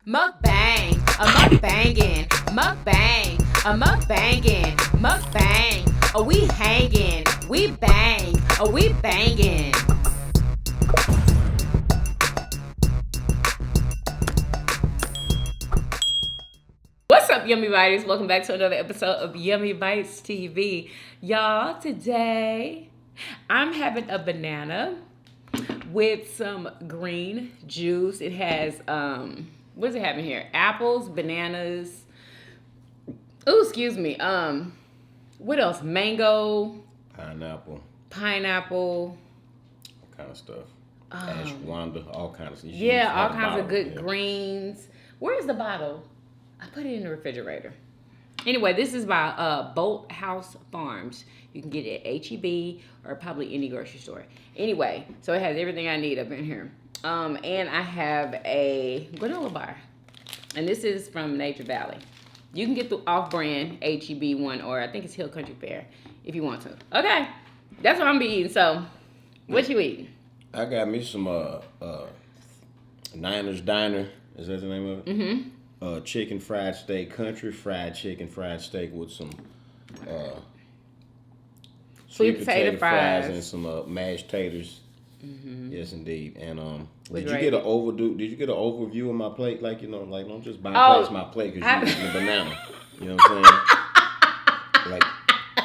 Mukbang, a mukbangin', mukbang, a mukbangin', mukbang. Oh, we hangin', we bang, oh, we bangin'. What's up, Yummybiters? Welcome back to another episode of Yummybitestv. Y'all, today I'm having a banana with some green juice. It has, what does it have in here? Apples, bananas. Oh, excuse me. What else? Mango. Pineapple. All kind of stuff. Ashwanda, all kinds of stuff. Yeah, all kinds of good greens. Where's the bottle? I put it in the refrigerator. Anyway, this is by Bolt House Farms. You can get it at HEB or probably any grocery store. Anyway, so it has everything I need up in here. And I have a granola bar. And this is from Nature Valley. You can get the off-brand HEB one, or I think it's Hill Country Fair, if you want to. Okay, that's what I'm gonna be eating. So, what you eating? I got me some Niners Diner. Is that the name of it? Mm-hmm. Chicken fried steak, country fried chicken fried steak with some sweet potato fries and some mashed taters. Mm-hmm. Yes, indeed. And did you get an overview of my plate? Like, like don't just bypass my plate because you're eating a banana. You know what I'm saying? Like,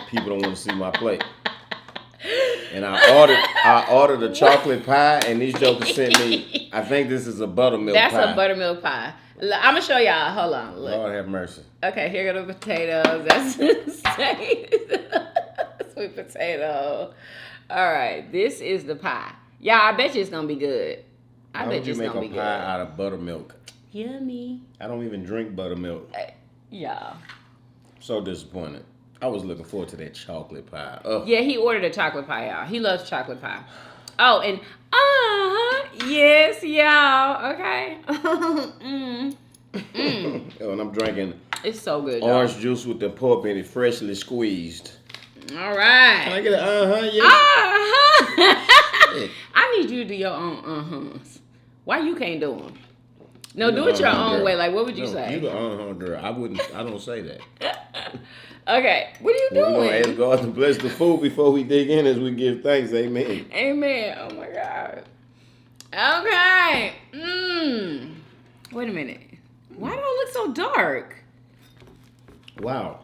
people don't want to see my plate. And I ordered a chocolate pie, and these jokers sent me. I think this is a buttermilk pie. That's a buttermilk pie. I'm gonna show y'all. Hold on. Look. Lord have mercy. Okay, here go the potatoes. That's sweet potato. All right, this is the pie. Y'all, I bet you it's gonna be good. I bet you it's gonna be good. How would you make a pie out of buttermilk? Yummy. I don't even drink buttermilk. Yeah. So disappointed. I was looking forward to that chocolate pie. Yeah, he ordered a chocolate pie, y'all. He loves chocolate pie. Oh, and yes, y'all. Okay. And I'm drinking. It's so good. Orange juice with the pulp in it, freshly squeezed. All right. Can I get an yes? I need you to do your own uhs. Why you can't do them? No, do it your own way. Like, what would you say? You the girl. I don't say that. Okay, what are you doing? We're going to ask God to bless the food before we dig in as we give thanks. Amen. Amen. Oh, my God. Okay. Wait a minute. Why do I look so dark? Wow.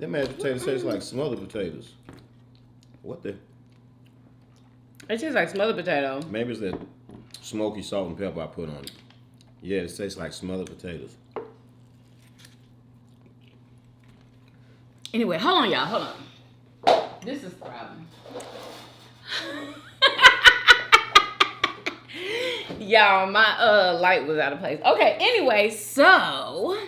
That mashed potatoes taste like smothered potatoes. What the? It tastes like smothered potato. Maybe it's that smoky salt and pepper I put on it. Yeah, it tastes like smothered potatoes. Anyway, hold on, y'all. Hold on. This is the problem. Y'all, my light was out of place. Okay, anyway, so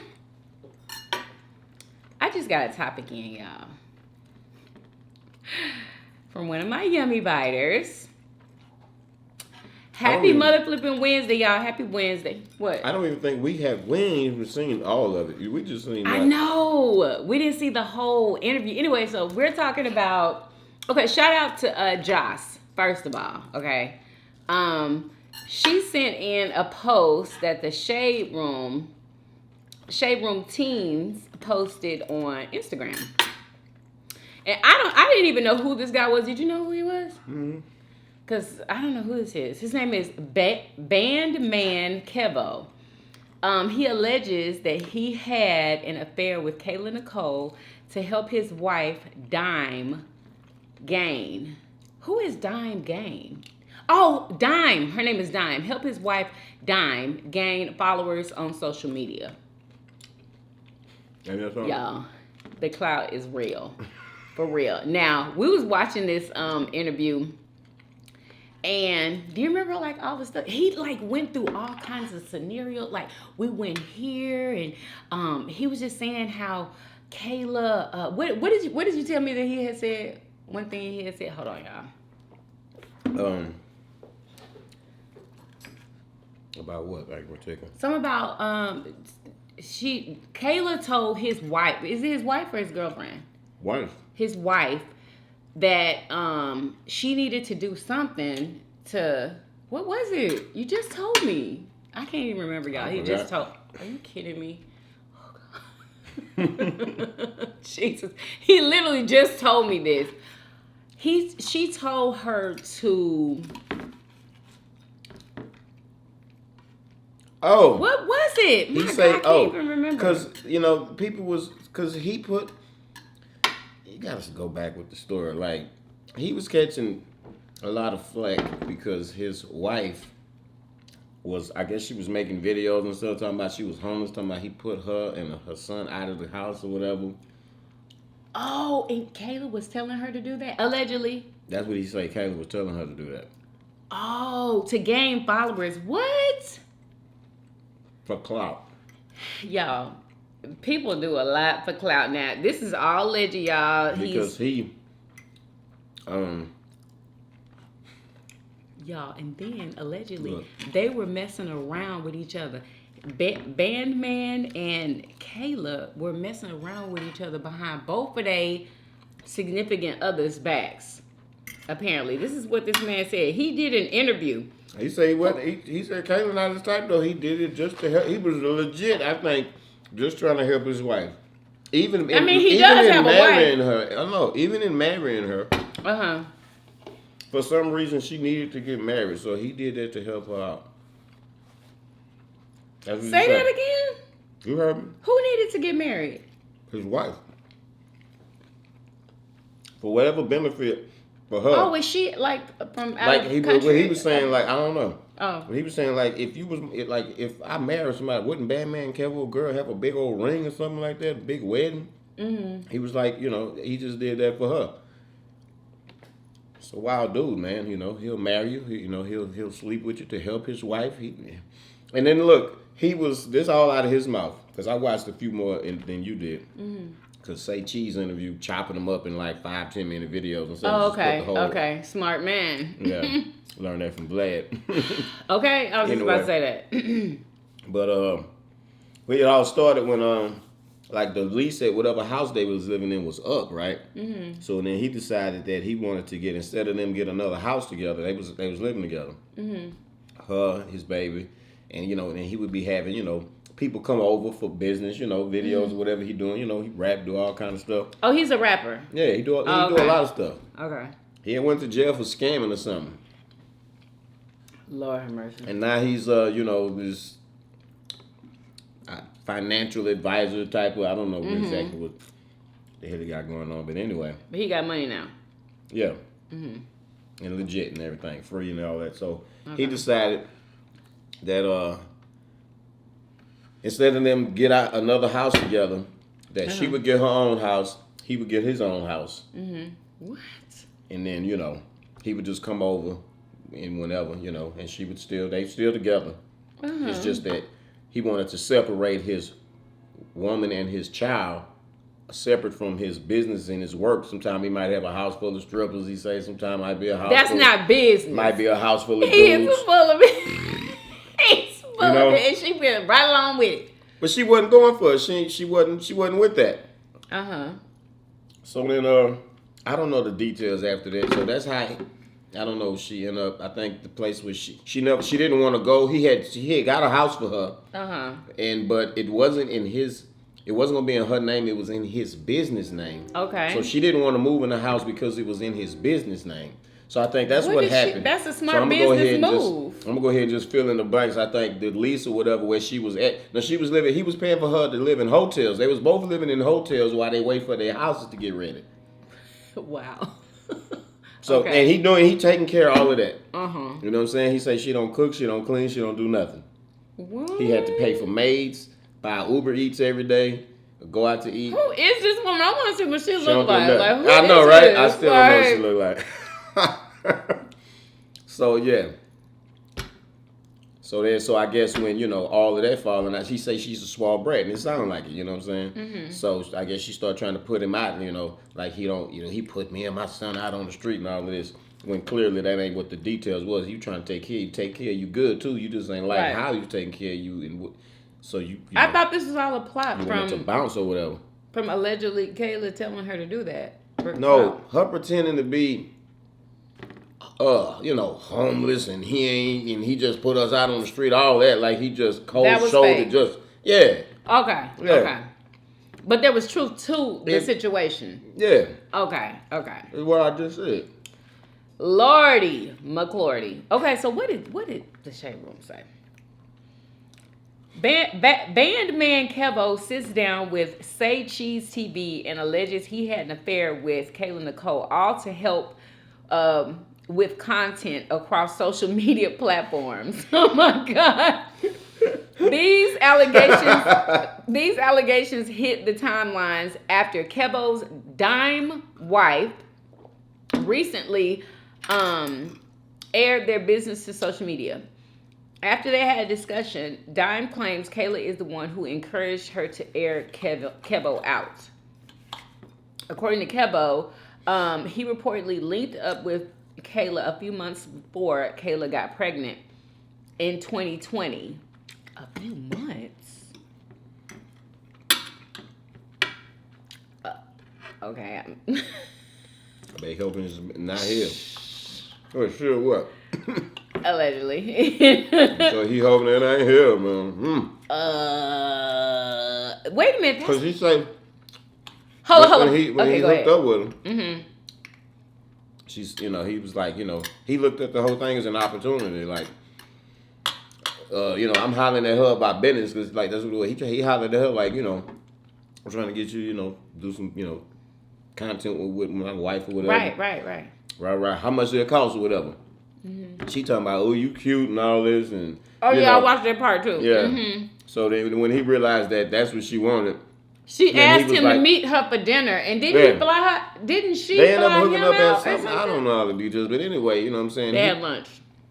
I just got a topic in, y'all. From one of my Yummy Biters. Happy mother flipping Wednesday, y'all. Happy Wednesday. What? I don't even think we ain't even seen all of it. We just seen I know. We didn't see the whole interview. Anyway, so we're talking about, okay, shout out to Joss, first of all, okay? She sent in a post that the Shade Room teens posted on Instagram. And I didn't even know who this guy was. Did you know who he was? Mm-hmm. Because I don't know who this is. His name is Bandman Kevo. He alleges that he had an affair with Kayla Nicole to help his wife Dime gain. Who is Dime gain? Oh, Dime. Her name is Dime. Help his wife Dime gain followers on social media. Y'all, the clout is real. For real. Now, we was watching this interview. And do you remember like all the stuff? He like went through all kinds of scenarios. Like we went here and he was just saying how Kayla what did you tell me that he had said? One thing he had said, hold on, y'all. About what? Like we're taking something about Kayla told his wife, is it his wife or his girlfriend? Wife. His wife that she needed to do something to, what was it? You just told me. I can't even remember, y'all. He just told. Are you kidding me? Oh, God. Jesus. He literally just told me this. She told her to... Oh. What was it? He God, say, I can't even remember. Because, you know, because he put... You got to go back with the story. Like, he was catching a lot of flack because his wife was, I guess she was making videos and stuff, talking about she was homeless, talking about he put her and her son out of the house or whatever. Oh, and Kayla was telling her to do that? Allegedly? That's what he said. Kayla was telling her to do that. Oh, to gain followers. What? For clout. Y'all, people do a lot for clout now. This is all alleged, y'all. Because y'all, and then allegedly they were messing around with each other. Bandman and Kayla were messing around with each other behind both of their significant others' backs. Apparently, this is what this man said. He did an interview. He said he said Kayla not his type though. He did it just to help. He was legit, I think, just trying to help his wife. He does have a wife. Her, I know. Even in marrying her. For some reason, she needed to get married, so he did that to help her out. Say that again? You heard me? Who needed to get married? His wife. For whatever benefit for her. Oh, was she like from out like of he, country? what he was saying, like, I don't know. Oh. He was saying, like, if I married somebody, wouldn't Bandman Kevo girl have a big old ring or something like that, a big wedding? Mm-hmm. He was like, you know, he just did that for her. It's a wild dude, man. You know, he'll marry you. He'll sleep with you to help his wife. And then look, this all out of his mouth because I watched a few more than you did. Mm-hmm. Because Say Cheese interview, chopping them up in like 5-10 minute videos and stuff. Oh, okay, okay, smart man. Yeah, learned that from Vlad. Okay, I was just about to say that. But it all started when like the lease at whatever house they was living in was up, right? Mm-hmm. So then he decided that he wanted to instead of them get another house together, they was living together. Mm-hmm. Her, his baby, and then he would be having people come over for business, videos or whatever he doing. He rap, do all kind of stuff. Oh, he's a rapper. Yeah, he do a lot of stuff. Okay. He had went to jail for scamming or something. Lord have mercy. And now he's this financial advisor type of, I don't know exactly what the hell he got going on, but anyway. But he got money now. Yeah. Mm-hmm. And legit and everything, free and all that. So he decided that instead of them get out another house together, that she would get her own house, he would get his own house. Mm-hmm. What? And then, he would just come over and whenever, and they still together. Uh-huh. It's just that he wanted to separate his woman and his child separate from his business and his work. Sometimes he might have a house full of strippers, he say. Sometimes might be a house That's not business. Might be a house full of dudes. He is full of it. He's full of it. And she went right along with it. But she wasn't going for it. She wasn't with that. Uh-huh. So then I don't know the details after that. So that's how I don't know. She ended up. I think the place was she didn't want to go. He had got a house for her. But it wasn't in his. It wasn't gonna be in her name. It was in his business name. Okay. So she didn't want to move in the house because it was in his business name. So I think that's what happened. That's a smart business move. I'm gonna go ahead and just fill in the blanks. I think the lease or whatever where she was at. Now she was living. He was paying for her to live in hotels. They was both living in hotels while they wait for their houses to get ready. Wow. So and he taking care of all of that. You know what I'm saying? He say she don't cook, she don't clean, she don't do nothing. What? He had to pay for maids, buy Uber Eats every day, go out to eat. Who is this woman? I want to see what she look like. Who I know, right? This? I still don't know what she look like. So yeah. So I guess when all of that falling out, she say she's a small brat, and it sounded like it. You know what I'm saying? Mm-hmm. So I guess she started trying to put him out. Like he don't. He put me and my son out on the street and all of this. When clearly that ain't what the details was. You trying to take care of you good too. You just ain't like how you taking care of you and so you. I thought this was all a plot from to bounce or whatever. From allegedly Kayla telling her to do that. No, her pretending to be. Homeless and he just put us out on the street, all that, like he just cold shouldered just Yeah. Okay. Yeah. Okay. But there was truth to the situation. Yeah. Okay. That's what I just said. Lordy McLordy. Okay, so what did the Shade Room say? Bandman Kevo sits down with Say Cheese TV and alleges he had an affair with Kayla Nicole, all to help with content across social media platforms. Oh my God. These allegations hit the timelines after Kevo's dime wife recently aired their business to social media. After they had a discussion, Dime claims Kayla is the one who encouraged her to air Kevo out. According to Kevo, he reportedly linked up with Kayla a few months before Kayla got pregnant in 2020. A few months? Okay. I bet helping is not here. Oh, sure, what? Allegedly. So he hoping it ain't here, man. Wait a minute. Because he say... Hold on. When he hooked up with him, mm-hmm. He was like, he looked at the whole thing as an opportunity. Like, I'm hollering at her about business because, like, that's what he hollered at her, like, I'm trying to get you, do some, content with my wife or whatever. Right. How much did it cost or whatever? Mm-hmm. She talking about, oh, you cute and all this and. Oh yeah, I watched that part too. Yeah. Mm-hmm. So then when he realized that that's what she wanted. She asked him to meet her for dinner, and didn't he fly her? Didn't she? They ended up hooking up at something. I don't know all the details, but anyway, you know what I'm saying. They had lunch.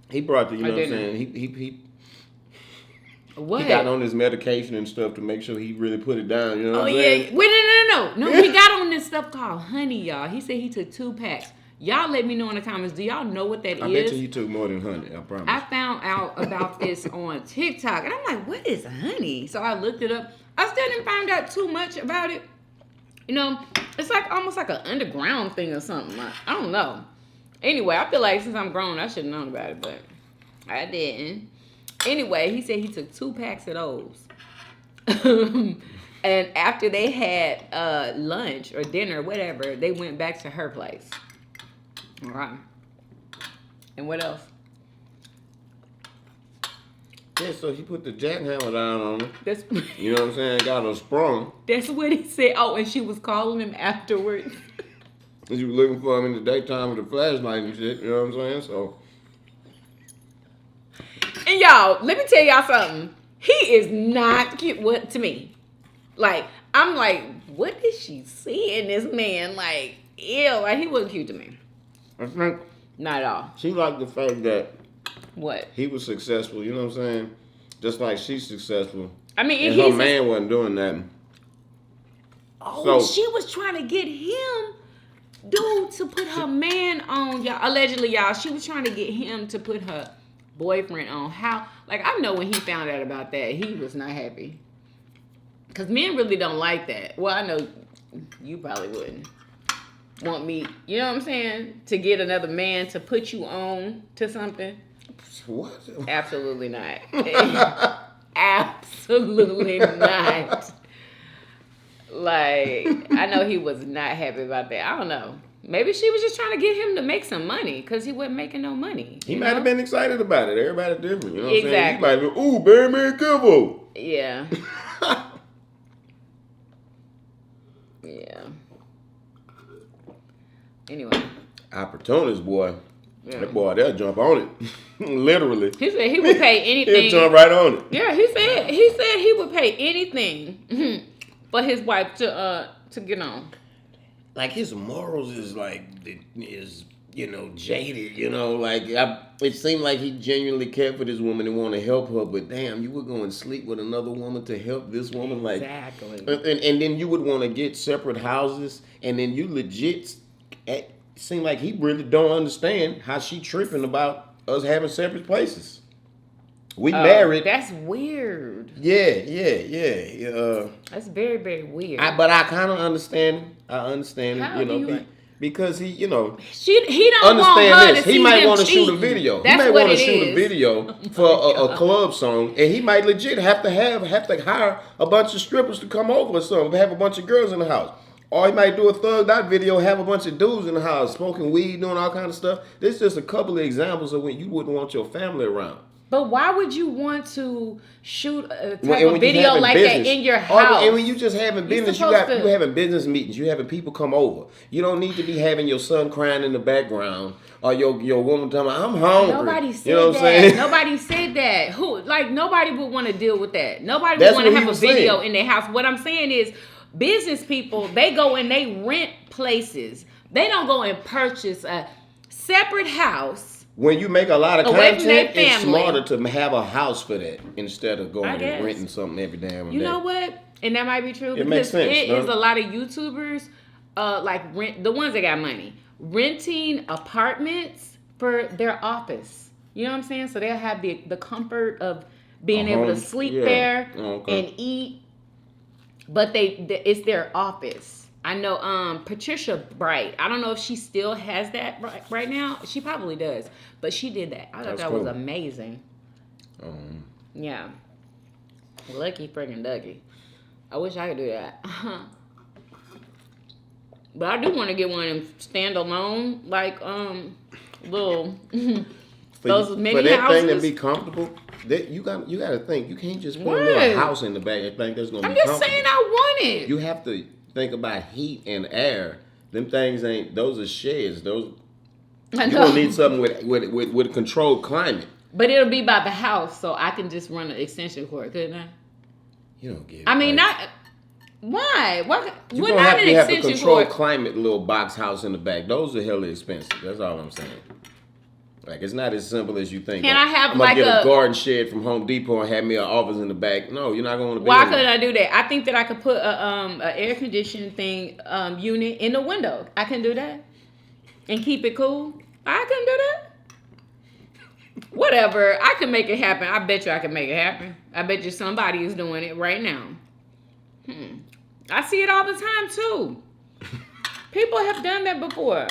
He brought the, what I'm saying. He what? He got on his medication and stuff to make sure he really put it down. You know what I'm saying? Wait, no. He got on this stuff called honey, y'all. He said he took 2 packs. Y'all let me know in the comments. Do y'all know what that is? I bet you he took more than honey. I promise. I found out about this on TikTok, and I'm like, what is honey? So I looked it up. I still didn't find out too much about it. It's like almost like an underground thing or something. I don't know. Anyway, I feel like since I'm grown, I should have known about it, but I didn't. Anyway, he said he took 2 packs of those. And after they had lunch or dinner, whatever, they went back to her place. All right. And what else? Yeah, so he put the jackhammer down on her. You know what I'm saying? Got her sprung. That's what he said. Oh, and she was calling him afterwards. And she was looking for him in the daytime with a flashlight and shit. You know what I'm saying? So. And y'all, let me tell y'all something. He is not cute. What to me? Like, I'm like, what did she see in this man? Like, ew. Like, he wasn't cute to me. I think. Not at all. She liked the fact that. What? He was successful, you know what I'm saying? Just like she's successful. I mean, and her man wasn't doing that. Oh, so, she was trying to get him, dude, to put her man on, y'all. Allegedly, y'all, she was trying to get him to put her boyfriend on. How? Like, I know when he found out about that, he was not happy. Because men really don't like that. Well, I know you probably wouldn't want me, you know what I'm saying? To get another man to put you on to something. What? Absolutely not. Absolutely not. Like, I know he was not happy about that. I don't know. Maybe she was just trying to get him to make some money because he wasn't making no money. He might have been excited about it. Everybody's different. You know what exactly. I'm saying? He might have been, ooh, Bandman Kevo. Yeah. Yeah. Anyway. Opportunist, boy. Yeah. That boy, they'll jump on it. Literally. He said he would pay anything. He'll jump right on it. Yeah, he said he would pay anything for his wife to get on. Like his morals is jaded, like it seemed like he genuinely cared for this woman and wanted to help her, but damn, you would go and sleep with another woman to help this woman, like exactly. And then you would want to get separate houses, and then you legit seem like he really don't understand how she tripping about us having separate places. We married. That's weird. Yeah. That's very, very weird. But I kind of understand. I understand. How it, do you Because he he don't understand want her this. He might want to shoot a video. He might want to shoot a video for a club song, and he might legit have to hire a bunch of strippers to come over or something, have a bunch of girls in the house. Or he might do a thugged out video, have a bunch of dudes in the house smoking weed, doing all kind of stuff. This is just a couple of examples of when you wouldn't want your family around. But why would you want to shoot a type of video like that in your house? And when you just having business, you having business meetings, you having people come over. You don't need to be having your son crying in the background or your woman telling me, I'm hungry. Nobody said that. Nobody said that. Nobody would want to deal with that. Nobody would want to have a video in their house. What I'm saying is, business people, they go and they rent places. They don't go and purchase a separate house. When you make a lot of content, it's smarter to have a house for that instead of going and renting something every damn day. You know what? And that might be true. It makes sense. It is a lot of YouTubers, the ones that got money, renting apartments for their office. You know what I'm saying? So they'll have the comfort of being able to sleep there and eat. But it's their office. I know Patricia Bright. I don't know if she still has that right now. She probably does. But she did that. I thought that was amazing. Yeah. Lucky friggin' ducky. I wish I could do that. But I do want to get one of them standalone, like, little, those mini houses. For that thing to be comfortable, you got to think. You can't just put a little house in the back and think that's going to be comfortable. I'm just saying I want it. You have to think about heat and air. Them things those are sheds. You're going to need something with a controlled climate. But it'll be by the house, so I can just run an extension cord, couldn't I? You don't get it. I mean, why? You're going to have a controlled climate little box house in the back. Those are hella expensive. That's all I'm saying. Like, it's not as simple as you think. Can I have I'm gonna get a garden shed from Home Depot and have me an office in the back? No, you're not going to be. Why couldn't I do that? I think that I could put a air conditioning thing unit in the window. I can do that and keep it cool. I can do that. Whatever. I can make it happen. I bet you I can make it happen. I bet you somebody is doing it right now. I see it all the time too. People have done that before.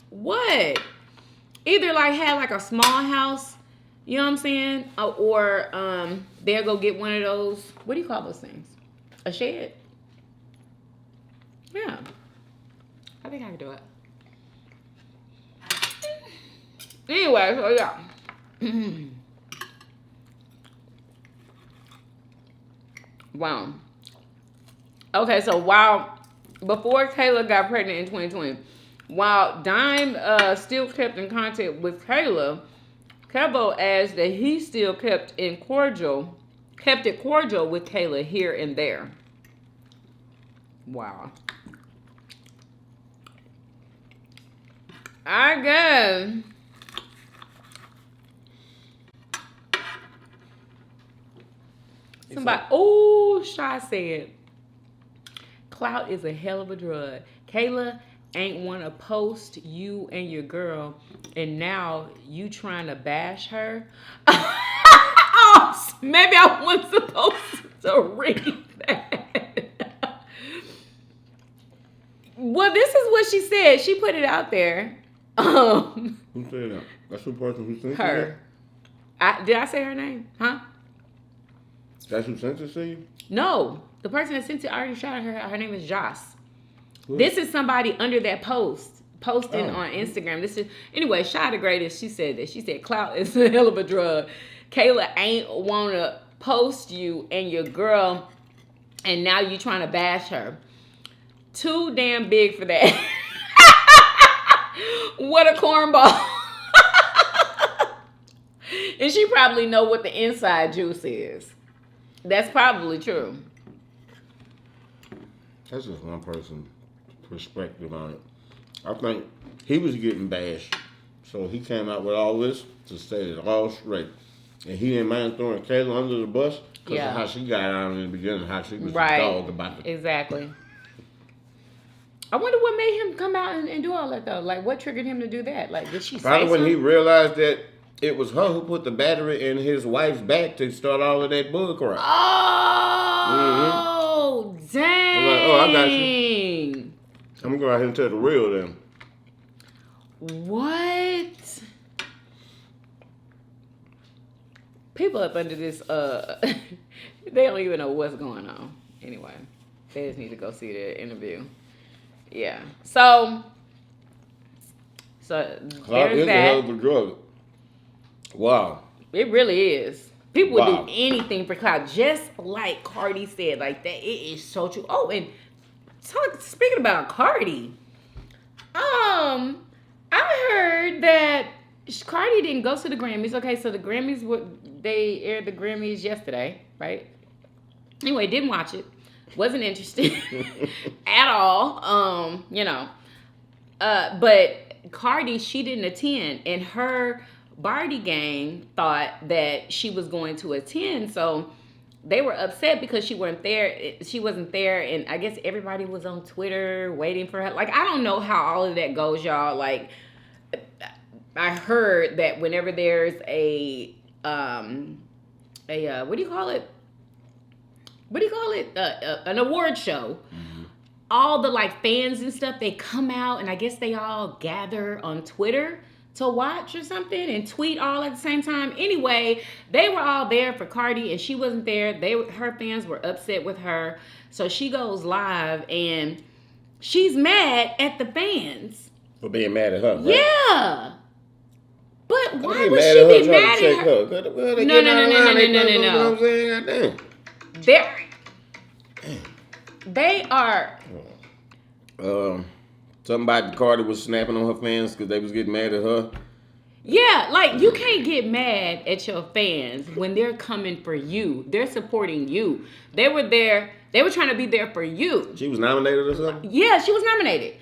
What? Either have a small house, you know what I'm saying? Or they'll go get one of those, what do you call those things? A shed? Yeah. I think I can do it. Anyway, so yeah. Wow. Okay, so before Kayla got pregnant in 2020, while Dime still kept in contact with Kayla, Kevo adds that he still kept it cordial with Kayla here and there. Wow. I guess. Shy said, Clout is a hell of a drug. Kayla ain't want to post you and your girl, and now you trying to bash her? Oh, maybe I wasn't supposed to read that. Well, this is what she said. She put it out there. Who said that? That's the person who sent her. Did I say her name? Huh? That's who sent it to you? No. The person that sent it already shouted her out. Her name is Joss. This is somebody under that posting on Instagram. Anyway, Shy the Greatest, she said that. She said, Clout is a hell of a drug. Kayla ain't want to post you and your girl, and now you trying to bash her. Too damn big for that. What a cornball. And she probably know what the inside juice is. That's probably true. That's just one person's perspective on it. I think he was getting bashed, so he came out with all this to set it all straight. And he didn't mind throwing Kayla under the bus because of how she got out in the beginning, how she was a dog about it. Exactly. I wonder what made him come out and do all that, though. Like, what triggered him to do that? Like, did she say something? Probably when he realized that it was her who put the battery in his wife's back to start all of that bull crap. Oh, dang. I'm like, I got you. I'm gonna go out here and tell the real then. What? People up under this, they don't even know what's going on. Anyway, they just need to go see the interview. Yeah. So Clout is a hell of a drug. Wow. It really is. People would do anything for clout, just like Cardi said. Like that, it is so true. Oh, and speaking about Cardi, I heard that Cardi didn't go to the Grammys. Okay, so the Grammys they aired the Grammys yesterday, right? Anyway, didn't watch it. Wasn't interested at all. But Cardi, she didn't attend, and her Barty gang thought that she was going to attend, so they were upset because she wasn't there, and I guess everybody was on Twitter waiting for her. Like, I don't know how all of that goes, y'all. Like, I heard that whenever there's a what do you call it? An award show. Mm-hmm. All the like fans and stuff, they come out, and I guess they all gather on Twitter to watch or something and tweet all at the same time. Anyway, they were all there for Cardi and she wasn't there. Her fans were upset with her. So she goes live and she's mad at the fans. For being mad at her, right? Yeah. But why would she be mad at her? No. You know what I'm saying? They are... Something about Cardi was snapping on her fans because they was getting mad at her. Yeah, like, you can't get mad at your fans when they're coming for you. They're supporting you. They were there. They were trying to be there for you. She was nominated or something? Yeah, she was nominated.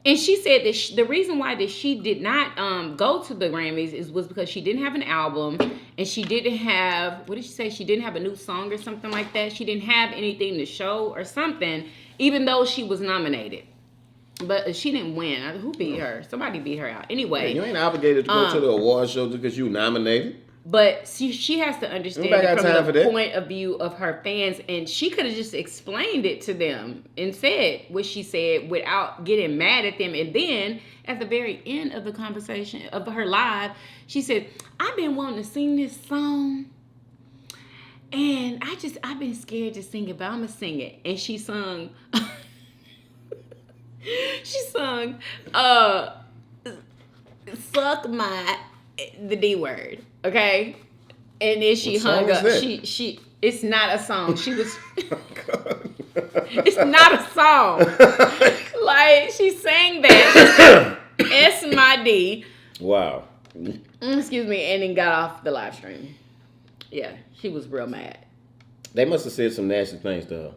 And she said that the reason why that she did not go to the Grammys was because she didn't have an album and she didn't have, what did she say? She didn't have a new song or something like that. She didn't have anything to show or something, even though she was nominated. But she didn't win. Who beat her? Somebody beat her out. Anyway. Man, you ain't obligated to go to the award show just because you nominated. But she has to understand from the point of view of her fans. And she could have just explained it to them and said what she said without getting mad at them. And then at the very end of the conversation of her live, she said, I've been wanting to sing this song. And I've been scared to sing it, but I'm going to sing it. And she sung... suck the D word, okay? And then she hung up. She it's not a song. She was it's not a song. Like, she sang that. S my D. Wow. Excuse me, and then got off the live stream. Yeah, she was real mad. They must have said some nasty things to her.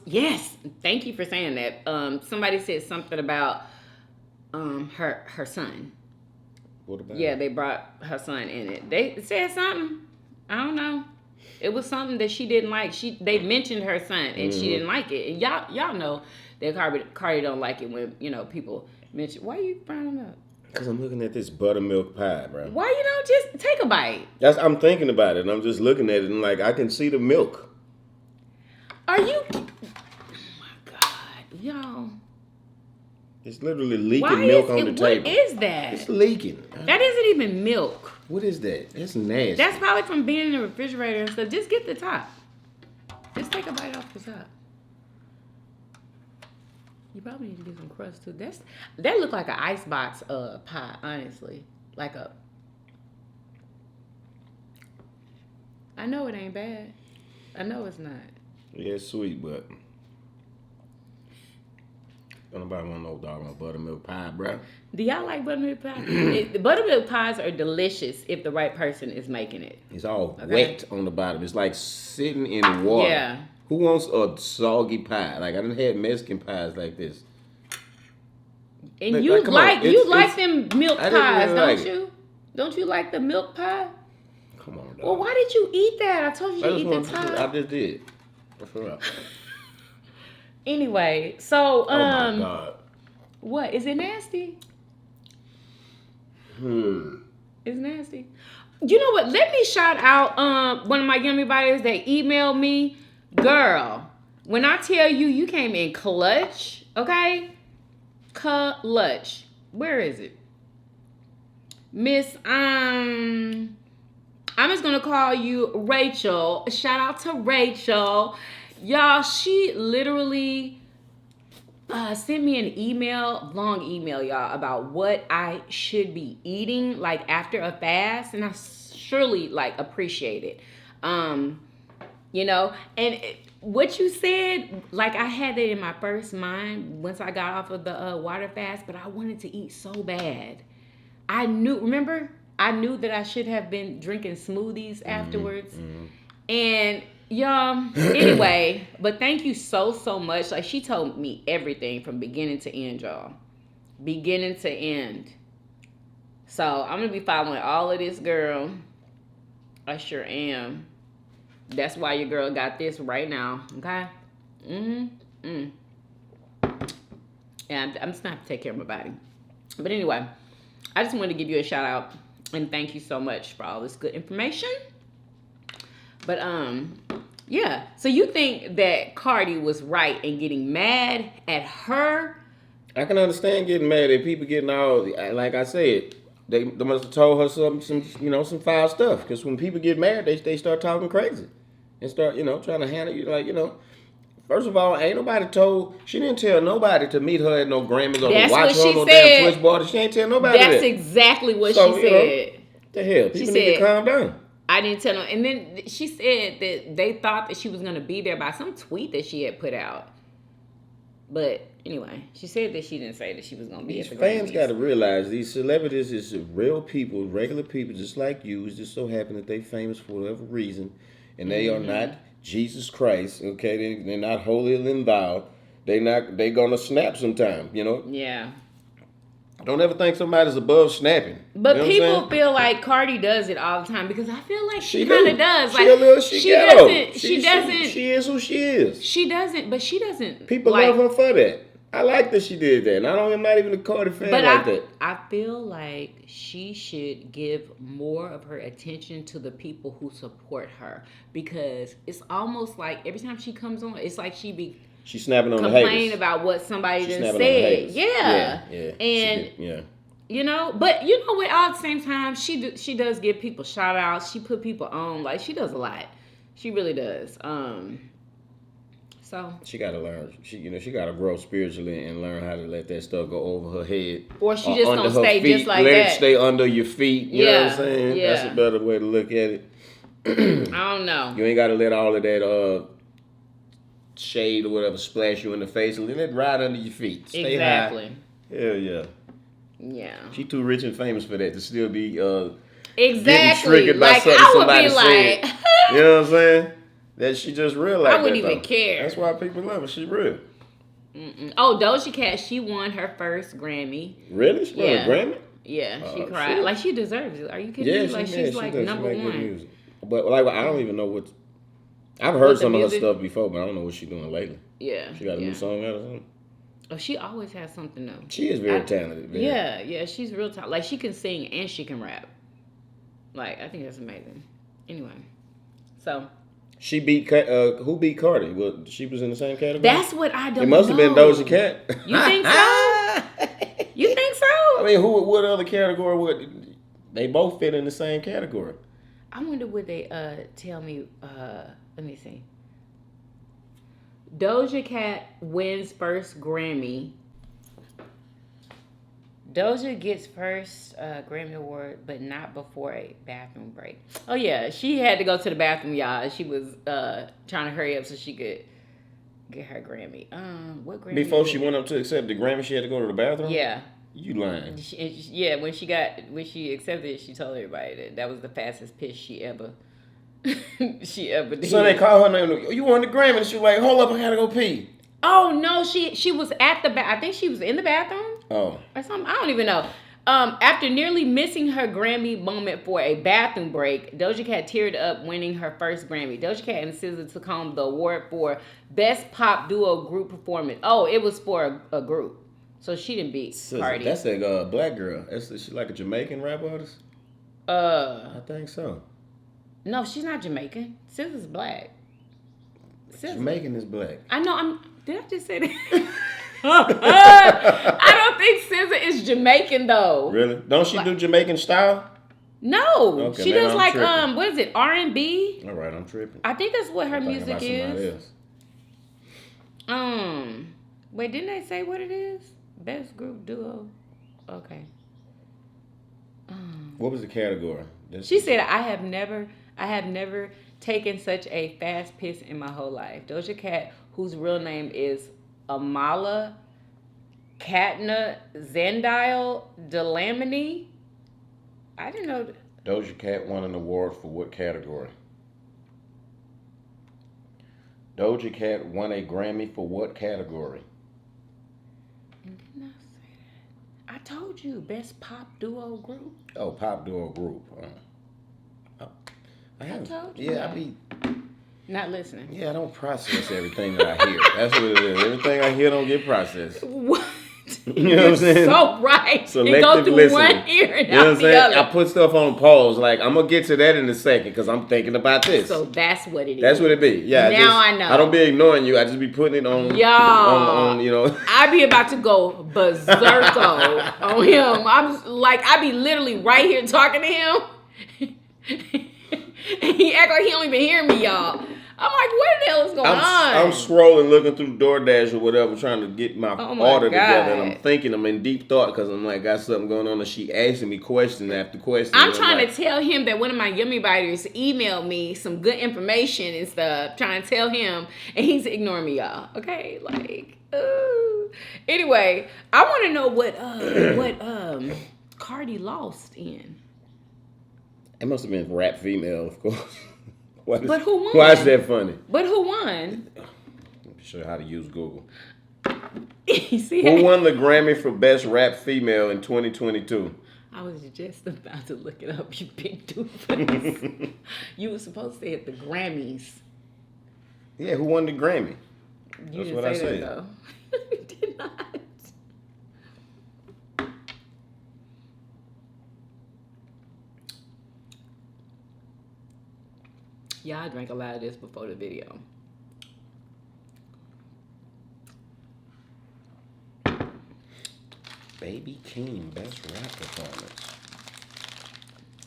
Yes, thank you for saying that. Somebody said something about her son. What about? Yeah, they brought her son in it. They said something. I don't know. It was something that she didn't like. They mentioned her son and she didn't like it. And y'all know that Cardi don't like it when people mention. Why are you frowning up? Because I'm looking at this buttermilk pie, bro. Why you don't just take a bite? I'm thinking about it and I'm just looking at it and like I can see the milk. Are you? Oh my God, y'all! It's literally leaking milk on the table. What is that? It's leaking. That isn't even milk. What is that? That's nasty. That's probably from being in the refrigerator and stuff. Just get the top. Just take a bite off the top. You probably need to get some crust too. That look like an icebox pie, honestly. Like a. I know it ain't bad. I know it's not. Yeah, it's sweet, but don't nobody want no doggone buttermilk pie, bro. Do y'all like buttermilk pie? Buttermilk pies are delicious if the right person is making it. It's all wet on the bottom. It's like sitting in water. Yeah. Who wants a soggy pie? Like, I done had Mexican pies like this. And like, you like them milk pies, don't you? Don't you like the milk pie? Come on, dog. Well, why did you eat that? I told you to eat the top. I just did. What's up? Anyway, so oh my God. What? Is it nasty? It's nasty. You know what? Let me shout out one of my Yummybitestv. They emailed me. Girl, when I tell you came in clutch, Okay? Clutch. Where is it? Miss, I'm just gonna call you Rachel. Shout out to Rachel. Y'all, she literally sent me an email, long email, y'all, about what I should be eating, like, after a fast. And I surely, like, appreciate it. You know, and what you said, like, I had that in my first mind once I got off of the water fast, but I wanted to eat so bad. I knew that I should have been drinking smoothies afterwards. And y'all, anyway, but thank you so much. Like, she told me everything from beginning to end, y'all. Beginning to end. So I'm gonna be following all of this, girl. I sure am. That's why your girl got this right now. Okay? And I'm just gonna have to take care of my body. But anyway, I just wanted to give you a shout out and thank you so much for all this good information. But yeah. So you think that Cardi was right in getting mad at her? I can understand getting mad at people getting all, like I said, they must have told her some foul stuff. Because when people get mad, they start talking crazy and start, trying to handle you like, First of all, she didn't tell nobody to meet her at no Grammys or to watch her on no damn Twitch party. She ain't tell nobody that. That's exactly what she said. The hell? People need to calm down. I didn't tell them. And then she said that they thought that she was going to be there by some tweet that she had put out. But anyway, she said that she didn't say that she was going to be at the Grammys. These fans got to realize these celebrities is real people, regular people just like you. It just so happen that they famous for whatever reason. And they are not Jesus Christ, okay? They're not holier than thou. They gonna snap sometime, Yeah. Don't ever think somebody's above snapping. But people feel like Cardi does it all the time because I feel like she kind of does. She doesn't. She is who she is. She doesn't. People love her for that. I like that she did that. And I'm not even a Cardi fan that. I feel like she should give more of her attention to the people who support her because it's almost like every time she comes on, it's like she's snapping on the haters. Complaining about what somebody just said. Yeah. And but you know what? All at the same time, she does give people shout outs. She put people on. Like, she does a lot. She really does. So she got to learn. She got to grow spiritually and learn how to let that stuff go over her head. Or she just gonna stay feet. Just like let that. Let it stay under your feet. You know what I'm saying? Yeah. That's a better way to look at it. I don't know. You ain't got to let all of that shade or whatever splash you in the face. Let it ride under your feet. Stay exactly. High. Hell yeah. Yeah. She too rich and famous for that to still be exactly getting triggered by something somebody said. You know what I'm saying? That she just real like that. I wouldn't even care. That's why people love her. She real. Oh, Doja Cat, she won her first Grammy. Really? She won a Grammy? Yeah, she cried. Shit. Like, she deserves it. Are you kidding me? Like, she's like number one. But like, I don't even know what. I've heard some of her stuff before, but I don't know what she's doing lately. Yeah. She got a new song out or something? Oh, she always has something though. She is very talented. Very. Yeah, she's real talented. Like, she can sing and she can rap. Like, I think that's amazing. Anyway, so. She beat, who beat Cardi? Well, she was in the same category? That's what I don't know. It must have been Doja Cat. You think so? You think so? I mean, what other category would, they both fit in the same category. I wonder would they tell me, let me see. Doja Cat wins first Grammy. Doja gets first Grammy Award, but not before a bathroom break. Oh, yeah. She had to go to the bathroom, y'all. She was trying to hurry up so she could get her Grammy. What Grammy? Before she went up to accept the Grammy, she had to go to the bathroom? Yeah. You lying. When she accepted it, she told everybody that was the fastest piss she ever did. So they called her name. You won the Grammy. And she was like, hold up, I gotta go pee. Oh, no. She was at the I think she was in the bathroom. Oh. Or something. I don't even know. After nearly missing her Grammy moment for a bathroom break, Doja Cat teared up winning her first Grammy. Doja Cat and SZA took home the award for Best Pop Duo Group Performance. Oh, it was for a group. So she didn't beat Cardi. That's a black girl. She's like a Jamaican rap artist? I think so. No, she's not Jamaican. SZA's black. SZA. Jamaican is black. I know. Did I just say that? I don't think SZA is Jamaican though. Really? Don't she do Jamaican style? No, okay, she does like tripping. what is it, R&B? All right, I'm tripping. I think that's what her music is. Else. Wait, didn't they say what it is? Best group duo. Okay. What was the category? She said, I have never taken such a fast piss in my whole life. Doja Cat, whose real name is Amala Katna Zendile Delamini. I didn't know. Doja Cat won an award for what category? Doja Cat won a Grammy for what category? Didn't I say that? I told you, best pop duo group. Oh, pop duo group. I told you. Yeah, I be not listening. Yeah, I don't process everything that I hear. That's what it is. Everything I hear don't get processed. What? You know what I'm saying? So right. Selective go through listening. one ear and you know what I'm out saying? the other. I put stuff on pause. Like, I'm going to get to that in a second because I'm thinking about this. So that's what it is. That's what it be. Yeah. Now I know. I don't be ignoring you. I just be putting it on. Y'all. On you know. I be about to go berserko on him. I be literally right here talking to him. And he act like he don't even hear me, y'all. I'm like, what the hell is going on? I'm scrolling, looking through DoorDash or whatever, trying to get my order together. And I'm thinking, I'm in deep thought because I'm like, got something going on. And she asking me question after question. I'm trying to tell him that one of my Yummy Biters emailed me some good information and stuff, trying to tell him, and he's ignoring me, y'all. Okay? Like, ooh. Anyway, I want to know what Cardi lost in. It must have been rap female, of course. But who won? Why is that funny? But who won? Let me show you how to use Google. See who won the Grammy for Best Rap Female in 2022? I was just about to look it up, you big doofus. You were supposed to hit the Grammys. Yeah, who won the Grammy? You That's didn't what say I said. That, though. You did not. Yeah, I drank a lot of this before the video. Baby Keem, Best Rap Performance.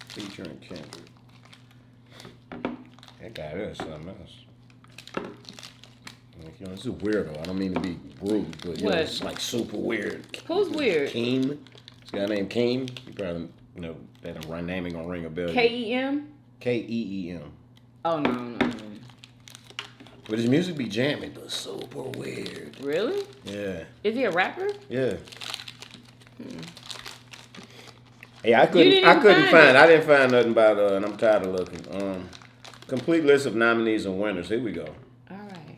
Featuring Kendrick. That guy is something else. Like, you know, this is weirdo. I don't mean to be rude, but you know, it's like super weird. Who's weird? Keem. This guy named Keem. You probably know that name ain't gonna ring a bell. K-E-M? K-E-E-M. Oh, no. But his music be jamming, but super weird. Really? Yeah. Is he a rapper? Yeah. Hey, I didn't find nothing about and I'm tired of looking. Complete list of nominees and winners. Here we go. All right.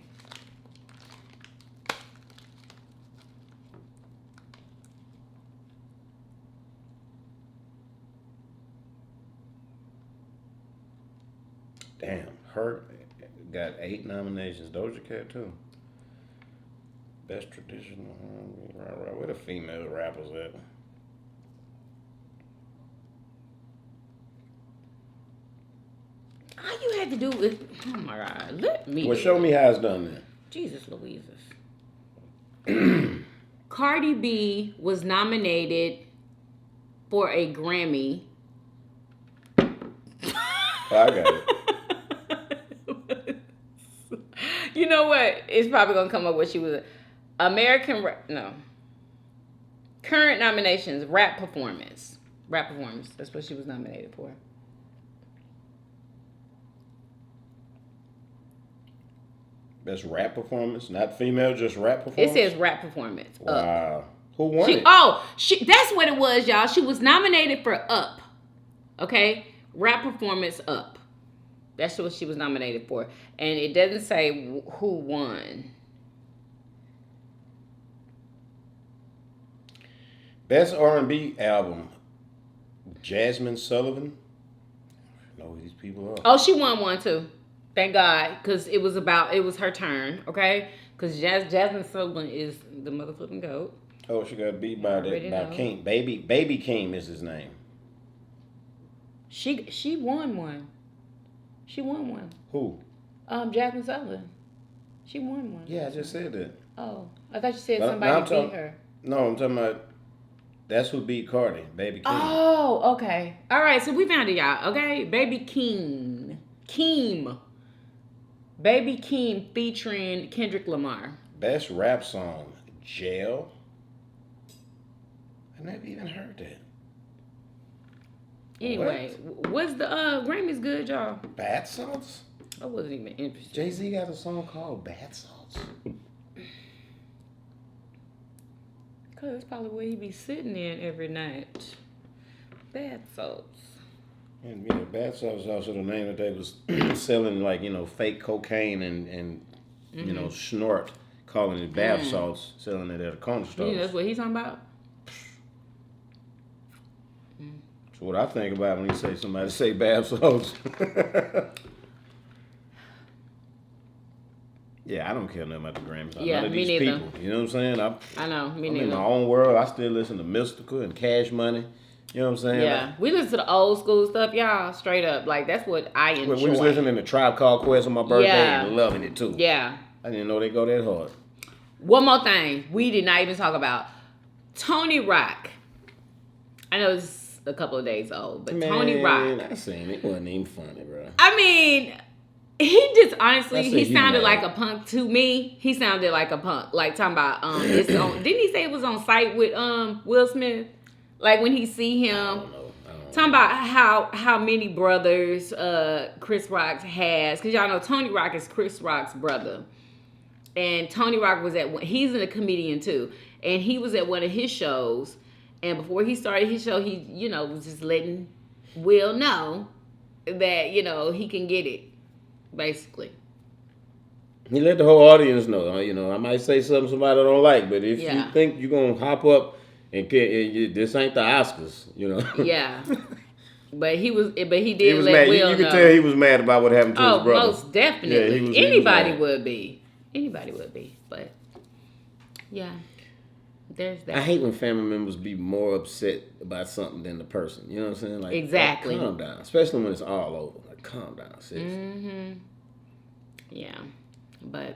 Damn, her got 8 nominations. Doja Cat too. Best traditional. Right. Where the female rappers at? All you had to do is, oh my God, let me. Well, show me how it's done then. Jesus Louises. Cardi B was nominated for a Grammy. Oh, I got it. You know what? It's probably gonna come up what she was. Current nominations, rap performance. Rap performance. That's what she was nominated for. Best rap performance, not female, just rap performance. It says rap performance. Wow. Up. Who won it? That's what it was, y'all. She was nominated for Up. Okay? Rap performance Up. That's what she was nominated for. And it doesn't say who won. Best R&B album, Jasmine Sullivan. I don't know who these people are. Oh, she won one too. Thank God, because it was her that okay? Because Jasmine Sullivan is the motherfucking GOAT. Oh, she got beat by King. Baby Keem is his name. She won one. She won one. Who? Jasmine Sullivan. She won one. Yeah, I just said that. Oh, I thought you said somebody beat her. No, I'm talking about. That's who beat Cardi, Baby Keem. Oh, okay. All right, so we found it, y'all. Okay, Baby Keem. Baby Keem featuring Kendrick Lamar. Best rap song, Jail. I never even heard that. Anyway, was the Grammys good, y'all? Bath salts? I wasn't even interested. Jay-Z got a song called Bath Salts. Cause that's probably where he be sitting in every night. Bath salts. And yeah, bath salts is also the name that they was selling, like, you know, fake cocaine and you know, snort, calling it bath salts, selling it at a corner store. You know, that's what he's talking about? That's what I think about when you say somebody say bath salts. Yeah, I don't care nothing about the Grammys. Yeah, none of me these neither. people. You know what I'm saying? I know, me I'm neither. in my own world. I still listen to Mystical and Cash Money. You know what I'm saying? Yeah, we listen to the old school stuff, y'all. Straight up, like that's what I enjoy. We was listening to Tribe Called Quest on my birthday and loving it too. Yeah, I didn't know they go that hard. One more thing, we did not even talk about Tony Rock. I know it's a couple of days old, but Tony Rock. I seen it. It wasn't even funny, bro. I mean, he just honestly, he sounded like a punk to me. He sounded like a punk, like talking about it's on. Didn't he say it was on site with Will Smith? Like when he see him, I don't know. Talking about how many brothers Chris Rock has, because y'all know Tony Rock is Chris Rock's brother, and Tony Rock was he's a comedian too, and he was at one of his shows, and before he started his show, he was just letting Will know that he can get it, basically. He let the whole audience know. I might say something somebody don't like, but if you think you're gonna hop up. And this ain't the Oscars, Yeah, but he did let mad. Will you could know. tell he was mad about what happened to his brother. Oh, most definitely. Yeah, Anybody would be. But yeah, there's that. I hate when family members be more upset about something than the person. You know what I'm saying? Like, exactly. Calm down, especially when it's all over. Like, calm down, sis. Yeah, but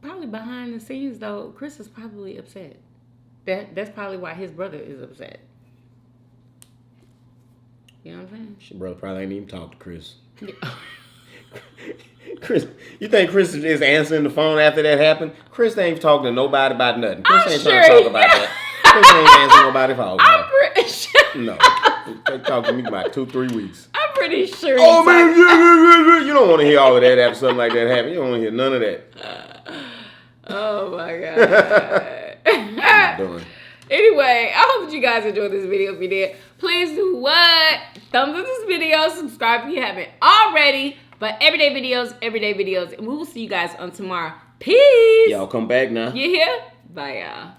probably behind the scenes though, Chris is probably upset. That's probably why his brother is upset. You know what I'm saying? Your brother probably ain't even talked to Chris. Chris, you think Chris is answering the phone after that happened? Chris ain't talking to nobody about nothing. Chris ain't trying to talk about that. Chris ain't answering nobody's phone. I'm pretty sure. No. They talked to me about 2-3 weeks. I'm pretty sure. Oh, man. You don't want to hear all of that after something like that happen. You don't want to hear none of that. Oh, my God. Anyway, I hope you guys enjoyed this video. If you did, please do what? Thumbs up this video, subscribe if you haven't already. But everyday videos, and we will see you guys on tomorrow. Peace. Y'all come back now. You hear? Bye, y'all.